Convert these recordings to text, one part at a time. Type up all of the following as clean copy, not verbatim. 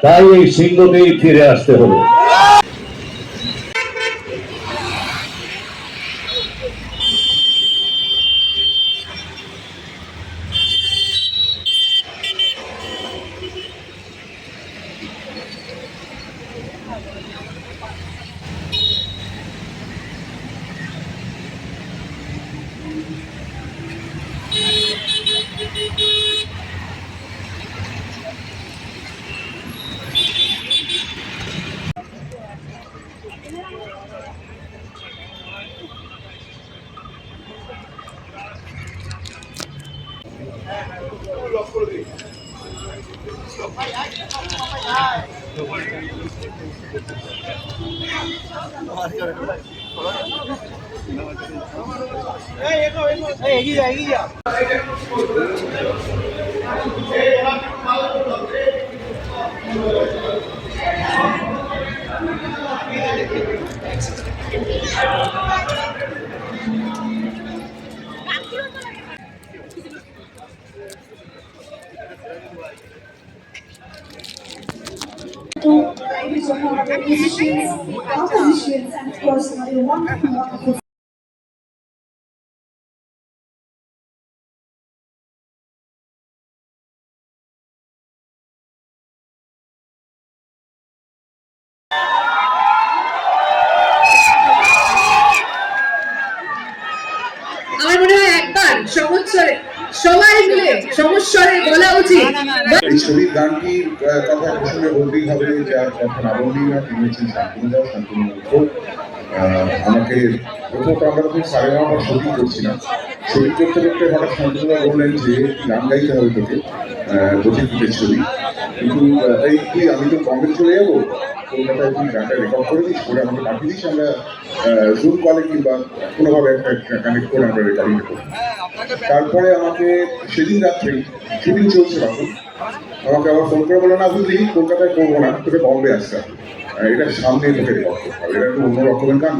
তাই এই সিংহতেই ফিরে আসতে হলো। Musicians, compositions, and of course, a wonderful. আমার মনে হয় একবার সমস্বরে সবাই মিলে সমস্বরে বলা উচিত। এই ছবির গানটির কথা প্রসঙ্গে বলতেই হবে, যার কথা লাবণ্যা তিনি হচ্ছেন শান্তনুদা। শান্তনু আমাকে প্রথমত আমরা তখন সাড়ে আমার শুটিং করছিলাম। শুটিং করতে করতে হঠাৎ শান্তনুদা বললেন যে গান গাইতে হবে তোকে, প্রতিকূলের ছবি, কিন্তু এই আমি তো বম্বে চলে যাবো, কলকাতায় তুই গানটা রেকর্ড করে দিস, করে আমাকে পাঠিয়ে দিস, আমরা জুম কলে কিংবা কোনোভাবে একটা কানেক্ট করে আমরা রেকর্ডিং করি। তারপরে আমাকে সেদিন রাত্রে শুটিং চলছে তখন আমাকে আবার ফোন করে বলো, না বুঝলি কলকাতায় করবো না, তোকে বম্বে আসতে হবে, এটা সামনে তোকে রেকর্ড করতে হবে, এটা একটু অন্য রকমের গান,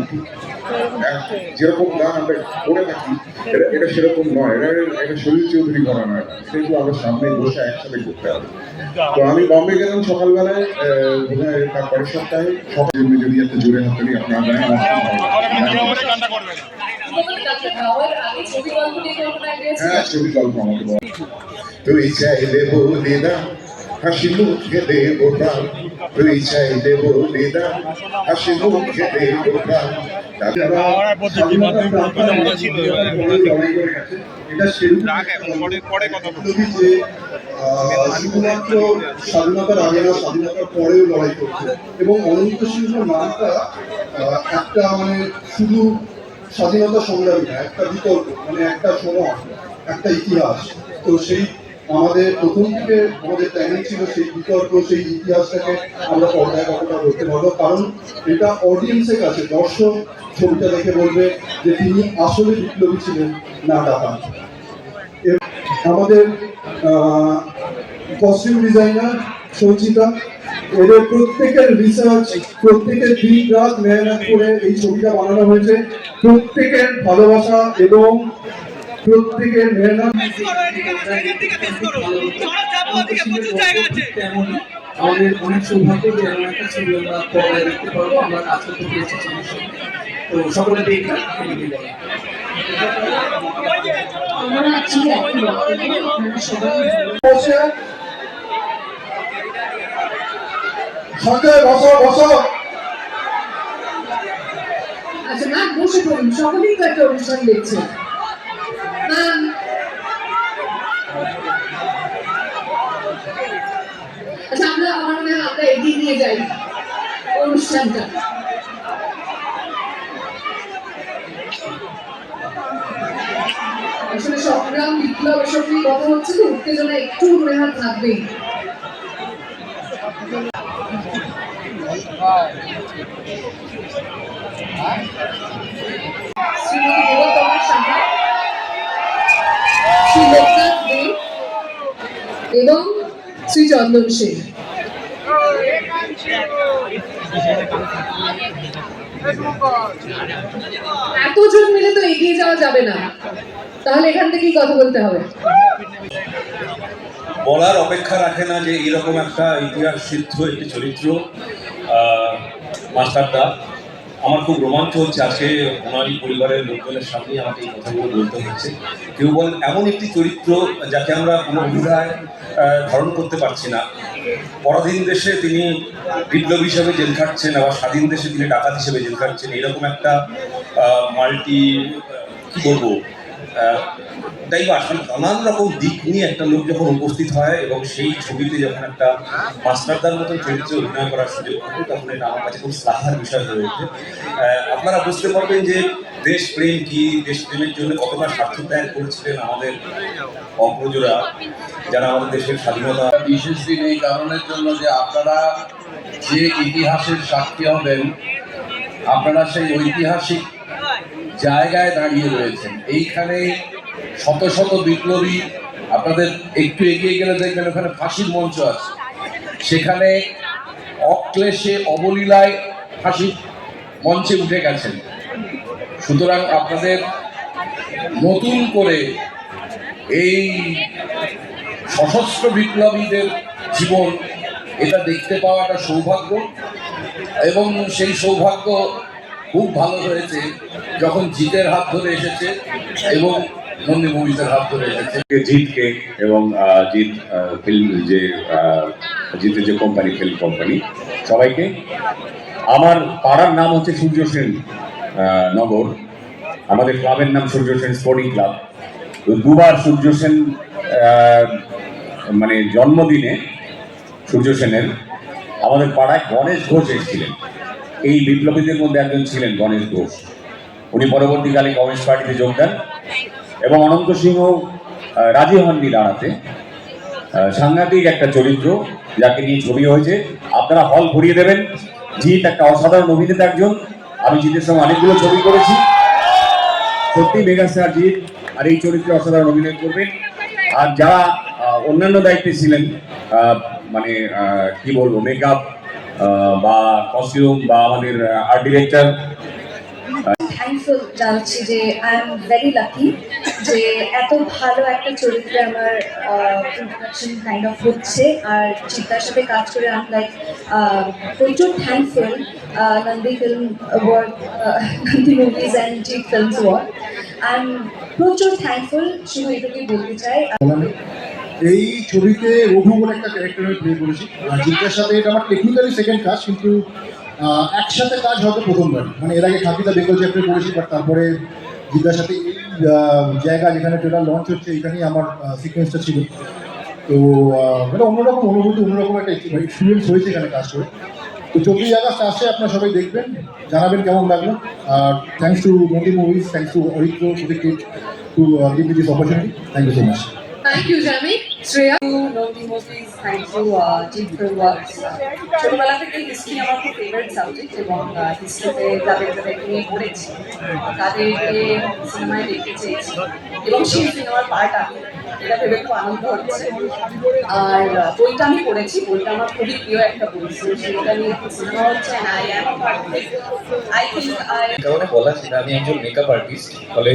যেরকম গান আমরা করে থাকি এটা সেরকম নয়, এটা শরীর চৌধুরী করা নয়, সেগুলো আমরা সামনে বসে একসাথে করতে হবে। তো আমি বম্বে গেলাম সকালবেলায়, বোধ হয় তার পরের সপ্তাহে, সকাল যদি একটা জোরে হাত তালি আপনার গায়ে হ্যাঁ ছবি গল্প আমাকে বল। তুই চাইলে বলি না হাসি মুখে দেবো প্রাণ, তুই চাইলে বলি না হাসি মুখে দেবো প্রাণ। শুধুমাত্র স্বাধীনতার আগে না, স্বাধীনতার পরেও লড়াই করছে, এবং অনন্ত সিংহ নামটা একটা শুধু স্বাধীনতা সংগ্রামী না, একটা বিতর্ক, একটা সময়, একটা ইতিহাস। তো সেই আমাদের প্রথম থেকে আমাদের ট্যালেন্ট ছিল সেই বিতর্ক, সেই ইতিহাসটাকে আমরা পর্দায় কতটা ধরতে পারবো, কারণ এটা অডিয়েন্সের কাছে, দর্শক ছবিটা দেখে বলবে যে তিনি আসলে বিপ্লবী ছিলেন না ডাকাত। আমাদের কস্টিউম ডিজাইনার সঞ্চিতা, এদের প্রত্যেকের রিসার্চ, প্রত্যেকের দিন রাত মেহনত করে এই ছবিটা বানানো হয়েছে, প্রত্যেকের ভালোবাসা এবং প্রত্যেকের মেহনত। আমাদের অনেক সৌভাগ্য যে এমন একটা ছবি আমরা পর্দায় দেখতে পারবো, আমরা কাজ করতে পেরেছি, তো সকলে দেখলাম। আচ্ছা না, বসে পড়ুন, সকলেই তো একটা অনুষ্ঠান দেখছে। আচ্ছা আমরা এগিয়ে নিয়ে যাই অনুষ্ঠানটা। আসলে সংগ্রাম, বিপ্লব এসব নিয়ে কথা হচ্ছে, তো উত্তেজনা একটু নেহাত থাকবেই। শ্রীমতী দেবতমা সাহা, শ্রী লোকনাথ দেব এবং শ্রী চন্দন সেন। এতজন মিলে তো এগিয়ে যাওয়া যাবে না, তাহলে এখান থেকেই কথা বলতে হবে। বলার অপেক্ষা রাখে না যে এরকম একটা ইতিহাস সিদ্ধ একটি চরিত্র মাস্টারদা। আমার খুব রোমাঞ্চ হচ্ছে আজকে ওনারই পরিবারের লোকজনের সামনে আমাকে এই কথাগুলো বলতে হচ্ছে। কেউ বলেন এমন একটি চরিত্র যাকে আমরা কোনো অভিধায় ধারণ করতে পারছি না। পরাধীন দেশে তিনি বিপ্লবী হিসেবে জেল খাটছেন, আবার স্বাধীন দেশে তিনি ডাকাত হিসেবে জেল খাটছেন। এরকম একটা মাল্টি কি বলবো ডাইভার্স, মানে নানান রকম দিক নিয়ে একটা লোক যখন উপস্থিত হয় এবং সেই ছবিতে যখন একটা মাস্টারদার মতন চরিত্রে অভিনয় করার সুযোগ থাকে, তখন এটা আমার কাছে খুব শ্লাঘার বিষয় হয়ে ওঠে। আপনারা বুঝতে পারবেন যে দেশপ্রেম কি, দেশপ্রেমের জন্য কতটা স্বার্থ ত্যাগ করেছিলেন আমাদের অগ্রজরা, যারা আমাদের দেশের স্বাধীনতা। বিশেষ দিন এই কারণের জন্য যে আপনারা যে ইতিহাসের সাক্ষী হবেন, আপনারা সেই ঐতিহাসিক জায়গায় দাঁড়িয়ে রয়েছেন। এইখানে শত শত বিপ্লবী, আপনাদের একটু এগিয়ে গেলে দেখবেন ওখানে ফাঁসির মঞ্চ আছে, সেখানে অক্লেশে অবলীলায় ফাঁসির মঞ্চে উঠে গেছেন। সুতরাং আপনাদের নতুন করে এই সশস্ত্র বিপ্লবীদের জীবন এটা দেখতে পাওয়াটা সৌভাগ্য, এবং সেই সৌভাগ্য খুব ভালো হয়েছে যখন জিতের হাত ধরে এসেছে এবং নন্দী মুভিজের হাত ধরে এসেছে। জিতকে এবং জিত ফিল্ম জিতের যে কোম্পানি, ফিল্ম কোম্পানি, সবাইকে। আমার পাড়ার নাম হচ্ছে সূর্য সেন নগর, আমাদের ক্লাবের নাম সূর্য সেন স্পোর্টিং ক্লাব। তো দুবার সূর্য সেন মানে জন্মদিনে সূর্য সেনের আমাদের পাড়ায় গণেশ ঘোষ এসেছিলেন। এই বিপ্লবীদের মধ্যে একজন ছিলেন গণেশ ঘোষ। উনি পরবর্তীকালে কমিউনিস্ট পার্টিতে যোগ দেন এবং অনন্ত সিংহ রাজি হননি দাঁড়াতে। সাংঘাতিক একটা চরিত্র যাকে নিয়ে ছবি হয়েছে, আপনারা হল ভরিয়ে দেবেন। জিৎ একটা অসাধারণ অভিনেতা একজন, আমি জিতের সঙ্গে অনেকগুলো ছবি করেছি, সত্যি মেগাস্টার জিৎ, আর এই চরিত্রে অসাধারণ অভিনয় করবেন। আর যারা অন্যান্য দায়িত্বে ছিলেন, মানে কি বলবো, মেকআপ বা কস্টিউম বা আমাদের আর্ট ডিরেক্টর, থ্যাঙ্কফুল জানাচ্ছি যে আই এম ভেরি লাকি যে এত ভালো একটা চরিত্রে আমার ইন্ট্রোডাকশন কাইন্ড অফ হচ্ছে। আর চিত্রার সাথে কাজ করে আই এম লাইক প্রচুর thankful Nandi film work, Nandi movies and Jeet films work. I am প্রচুর থ্যাঙ্কফুল, শুধু এটুকুই বলতে চাই। এই ছবিতে রঘু বলে একটা ক্যারেক্টার প্লে করেছি, আর জিতের সাথে এটা আমার টেকনিক্যালি সেকেন্ড কাজ, কিন্তু একসাথে কাজ হয়তো প্রথমবার। মানে এর আগে খাকিদা বেঙ্গল চ্যাপ্টার করেছি, বাট তারপরে জিতার সাথে এই জায়গা যেখানে ট্রেলার লঞ্চ হচ্ছে এখানেই আমার সিকোয়েন্সটা ছিল। তো মানে অন্যরকম অনুভূতি, অন্যরকম একটা এক্সপিরিয়েন্স হয়েছে এখানে কাজ করে। তো 24 আগস্ট আসছে, আপনারা সবাই দেখবেন, জানাবেন কেমন লাগলো। আর thanks to Nandi movies, thanks to Aritra to give me this opportunity. Thank you so much. Thank you Jami. Shreya. Nandi movies, thank you Jeet film works. ছোটবেলা থেকে হিস্ট্রি আমার খুব ফেভারিট সাবজেক্ট, এবং হিস্ট্রিতে যাদেরকে নিয়ে পড়েছি তাদেরকে সিনেমায় দেখতে চেয়েছি, এবং সেই সিনেমার পার্ট আমি, এটা ভেবে খুব আনন্দ হচ্ছে। আর বইটা আমি পড়েছি, বইটা আমার খুবই প্রিয় একটা বই, সেটা নিয়ে সিনেমা হচ্ছে। I am a part of it. I think কারণে বলা ছিল আমি একজন মেকআপ আর্টিস্ট, ফলে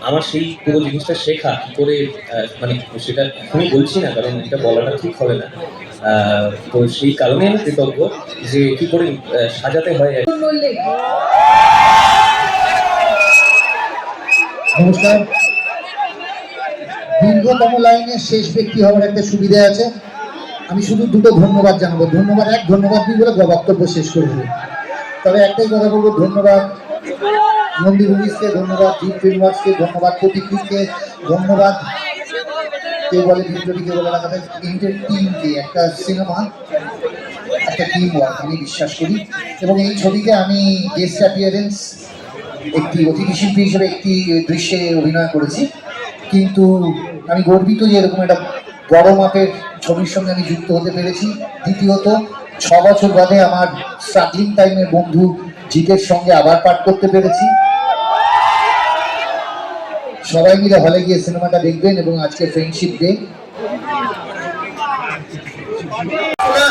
আমার সেই পুরো জিনিসটা শেখা কি করে, মানে সেটা আমি বলছি না কারণ এটা বলাটা ঠিক হবে না। তো সেই কারণে আমি কৃতজ্ঞ যে কি করে সাজাতে হয়। নমস্কার। দীর্ঘতম লাইনের শেষ ব্যক্তি হওয়ার একটা সুবিধা আছে, আমি শুধু দুটো ধন্যবাদ জানাবো। ধন্যবাদ দিই বলে বক্তব্য শেষ করে দেবো। তবে একটাই কথা বলবো, ধন্যবাদ নন্দী মুভিজকে, ধন্যবাদ জিৎ ফিল্ম ওয়ার্কসকে, ধন্যবাদ প্রতীককে, ধন্যবাদ কেউ বলে বিপ্লবী, কেউ বলে লাগাতে টিমকে। একটা সিনেমা একটা টিম ওয়ার্ক আমি বিশ্বাস করি, এবং এই ছবিতে আমি গেস্ট অ্যাপিয়ারেন্স একটি অতিথি শিল্পী হিসেবে একটি দৃশ্যে অভিনয় করেছি, কিন্তু আমি গর্বিত যে এরকম একটা বড় মাপের ছবির সঙ্গে আমি যুক্ত হতে পেরেছি। দ্বিতীয়ত 6 বছর বাদে আমার স্ট্রাগলিং টাইমের বন্ধু জিতের সঙ্গে আবার পাঠ করতে পেরেছি। সবাই মিলে হলে গিয়ে সিনেমাটা দেখবেন, এবং আজকে ফ্রেন্ডশিপ ডে। আমরা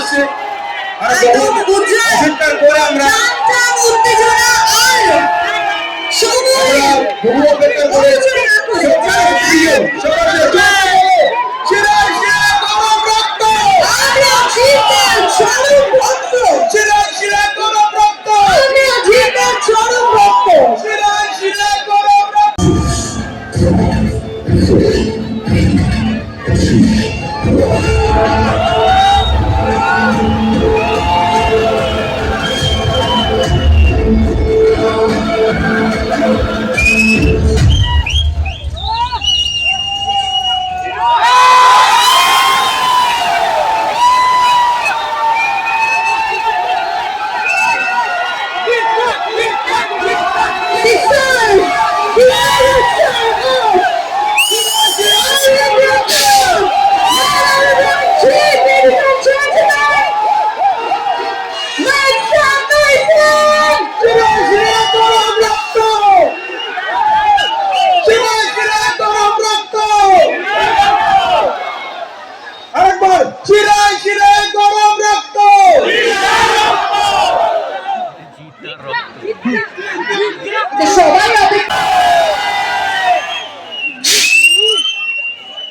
তো সবাই অপেক্ষা,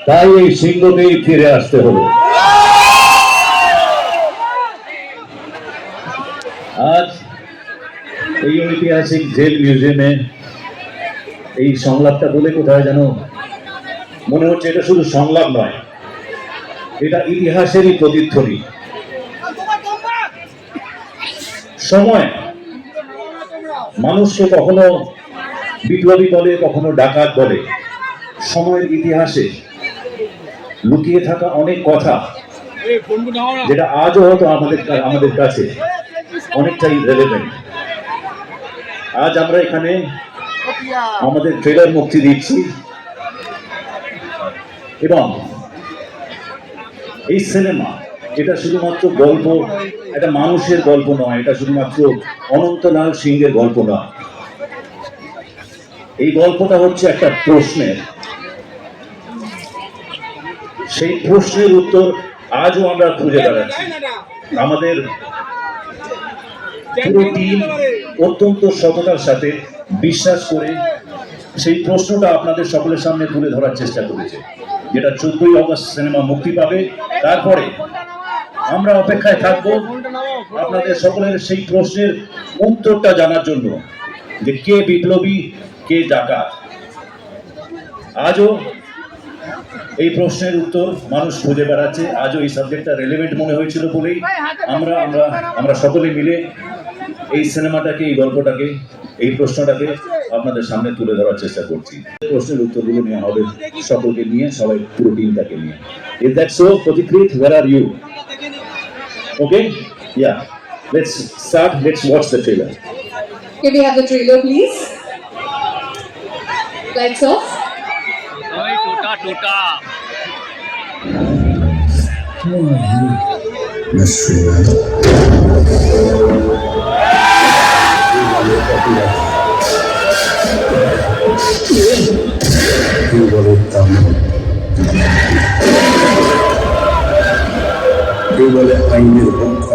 তাই এই সিংহকেই ফিরে আসতে হলো। আজ এই ঐতিহাসিক জেল মিউজিয়ামে এই সংলাপটা বলে কোথায় যেন মনে হচ্ছে এটা শুধু সংলাপ নয়, এটা ইতিহাসেরই প্রতিধ্বনি। সময় মানুষকে কখনো বিপ্লবী বলে, কখনো ডাকাত বলে। সময়ের ইতিহাসে লুকিয়ে থাকা অনেক কথা যেটা আজও হয়তো আমাদের কাছে অনেকটাই রেলেভেন্ট। আজ আমরা এখানে আমাদের ট্রেলার মুক্তি দিচ্ছি এবং এই সিনেমা এটা শুধুমাত্র গল্প, একটা মানুষের গল্প নয়, এটা শুধুমাত্র অনন্তলাল সিংহের গল্প নয়। এই গল্পটা হচ্ছে একটা প্রশ্নের, সেই প্রশ্নের উত্তর আজও আমরা খুঁজে বেড়াচ্ছি। আমাদের পুরো টিম অত্যন্ত সততার সাথে বিশ্বাস করে সেই প্রশ্নটা আপনাদের সকলের সামনে তুলে ধরার চেষ্টা করেছে, যেটা 14ই অগস্ট সিনেমা মুক্তি পাবে। তারপরে আমরা অপেক্ষায় থাকবো আপনাদের সকলের সেই প্রশ্নের উত্তরটা জানার জন্য, যে কে বিপ্লবী, কে ডাকাত। আজও এই প্রশ্নের উত্তর মানুষ খুঁজে বেড়াচ্ছে। আজও এই সাবজেক্টটা রেলেভেন্ট মনে হয়েছিল বলেই আমরা সকলে মিলে এই সিনেমাটাকে, এই গল্পটাকে, এই প্রশ্নটাকে আপনাদের সামনে তুলে ধরার চেষ্টা করছি। প্রশ্নের উত্তরগুলো নেওয়া হবে সকলকে নিয়ে, সবাই পুরো টিমটাকে নিয়ে। Is that so, Pratikrit? Where are you? Okay? Yeah. Let's start. Let's watch the trailer. can we have the trailer please? Lights off. বলে আইনের পক্ষ